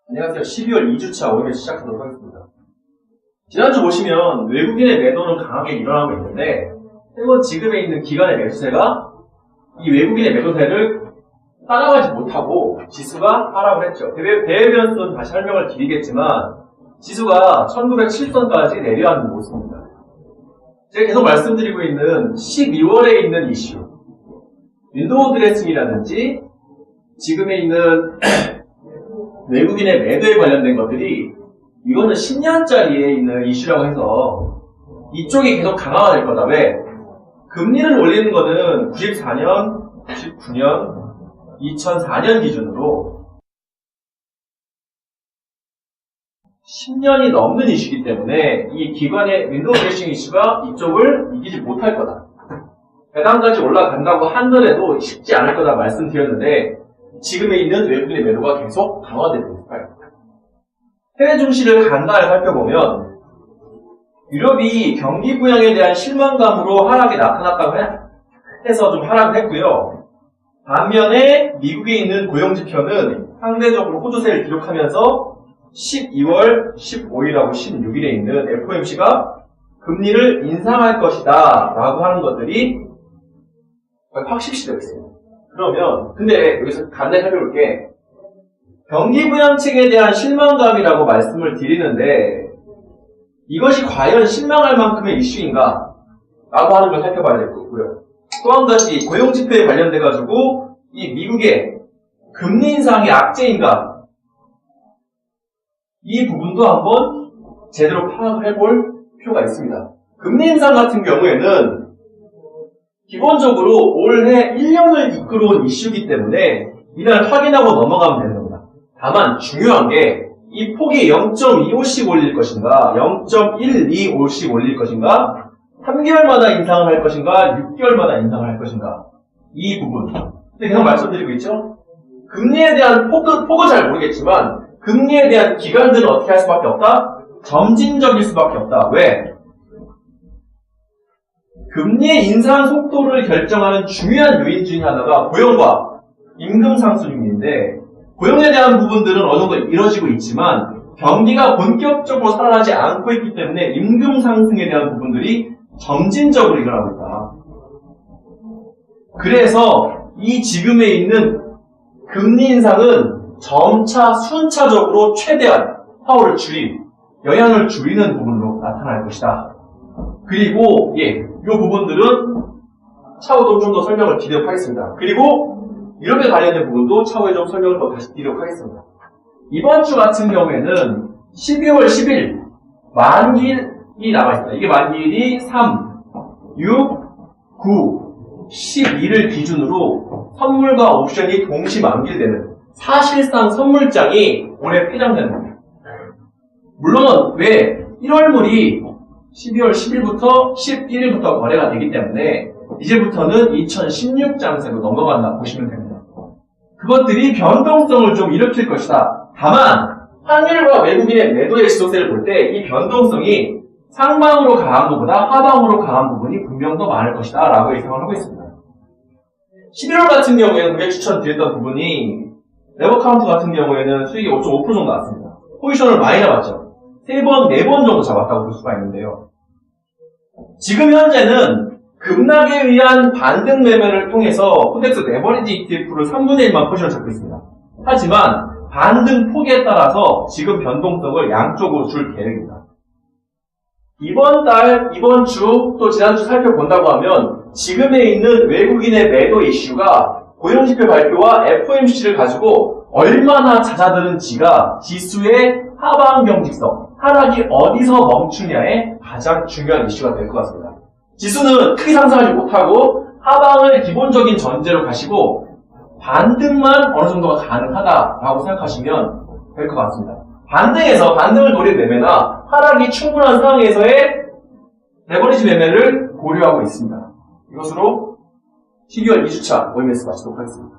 안녕하세요. 12월 2주차 OMS 시작하도록 하겠습니다. 지난주 보시면 외국인의 매도는 강하게 일어나고 있는데 최근 지금에 있는 기관의 매수세가 이 외국인의 매도세를 따라가지 못하고 지수가 하락을 했죠. 대외 변수는 다시 설명을 드리겠지만 지수가 1907선까지 내려앉는 모습입니다. 제가 계속 말씀드리고 있는 12월에 있는 이슈 윈도우 드레싱이라든지 지금에 있는 외국인의 매도에 관련된 것들이 이거는 10년짜리에 있는 이슈라고 해서 이쪽이 계속 강화가 될 거다. 왜? 금리를 올리는 거는 94년, 99년, 2004년 기준으로 10년이 넘는 이슈이기 때문에 이 기관의 윈도우 드레싱 이슈가 이쪽을 이기지 못할 거다. 배당까지 올라간다고 하더라도 쉽지 않을 거다 말씀드렸는데 지금에 있는 외국인의 매도가 계속 강화되고 있어요. 해외 증시를 간단히 살펴보면 유럽이 경기 부양에 대한 실망감으로 하락이 나타났다고 해서 좀 하락을 했고요. 반면에 미국에 있는 고용지표는 상대적으로 호조세를 기록하면서 12월 15일하고 16일에 있는 FOMC가 금리를 인상할 것이다 라고 하는 것들이 확실시되고 있어요. 그러면 근데 여기서 간단히 살펴볼게. 경기 부양책에 대한 실망감이라고 말씀을 드리는데 이것이 과연 실망할 만큼의 이슈인가 라고 하는 걸 살펴봐야 될 거고요. 또 한 가지 고용지표에 관련돼 가지고 이 미국의 금리 인상이 악재인가 이 부분도 한번 제대로 파악을 해볼 필요가 있습니다. 금리 인상 같은 경우에는 기본적으로 올해 1년을 이끌어온 이슈이기 때문에 이날 확인하고 넘어가면 되는 겁니다. 다만 중요한 게 이 폭이 0.25씩 올릴 것인가 0.12씩 올릴 것인가 3개월마다 인상을 할 것인가 6개월마다 인상을 할 것인가 이 부분 근데 계속 말씀드리고 있죠. 금리에 대한 폭은 잘 모르겠지만 금리에 대한 기관들은 어떻게 할 수밖에 없다? 점진적일 수밖에 없다. 왜? 금리의 인상 속도를 결정하는 중요한 요인 중에 하나가 고용과 임금 상승률인데 고용에 대한 부분들은 어느 정도 이루어지고 있지만 경기가 본격적으로 살아나지 않고 있기 때문에 임금 상승에 대한 부분들이 점진적으로 일어나고 있다. 그래서 이 지금에 있는 금리 인상은 점차 순차적으로 최대한 파워를 줄인 영향을 줄이는 부분으로 나타날 것이다. 그리고 이 부분들은 차후도 좀 더 설명을 드리도록 하겠습니다. 그리고 이렇게 관련된 부분도 차후에 좀 설명을 더 다시 드리도록 하겠습니다. 이번 주 같은 경우에는 12월 10일 만기일이 나와 있습니다. 이게 만기일이 3, 6, 9, 12를 기준으로 선물과 옵션이 동시 만기되는 사실상 선물장이 올해 폐장되는 겁니다. 물론 왜 1월물이 12월 10일부터 11일부터 거래가 되기 때문에 이제부터는 2016 장세로 넘어간다 보시면 됩니다. 그것들이 변동성을 좀 일으킬 것이다. 다만 환율과 외국인의 매도의 지속세를 볼 때 이 변동성이 상방으로 강한 것보다 하방으로 강한 부분이 분명 더 많을 것이다 라고 예상을 하고 있습니다. 11월 같은 경우에는 우리가 추천드렸던 부분이 레버카운트 같은 경우에는 수익이 5.5% 정도 나왔습니다. 포지션을 많이 잡았죠. 3번, 4번 정도 잡았다고 볼 수가 있는데요. 지금 현재는 급락에 의한 반등 매매를 통해서 코덱스 레버리지 ETF를 3분의 1만 포지션을 잡고 있습니다. 하지만 반등 폭에 따라서 지금 변동성을 양쪽으로 줄 계획입니다. 이번 달, 이번 주, 또 지난주 살펴본다고 하면 지금에 있는 외국인의 매도 이슈가 고용지표 발표와 FOMC를 가지고 얼마나 잦아드는지가 지수의 하방 경직성, 하락이 어디서 멈추냐의 가장 중요한 이슈가 될 것 같습니다. 지수는 크게 상승하지 못하고 하방을 기본적인 전제로 가시고 반등만 어느 정도가 가능하다라고 생각하시면 될 것 같습니다. 반등을 노린 매매나 하락이 충분한 상황에서의 레버리지 매매를 고려하고 있습니다. 이것으로 12월 2주차 OMS 마치도록 하겠습니다.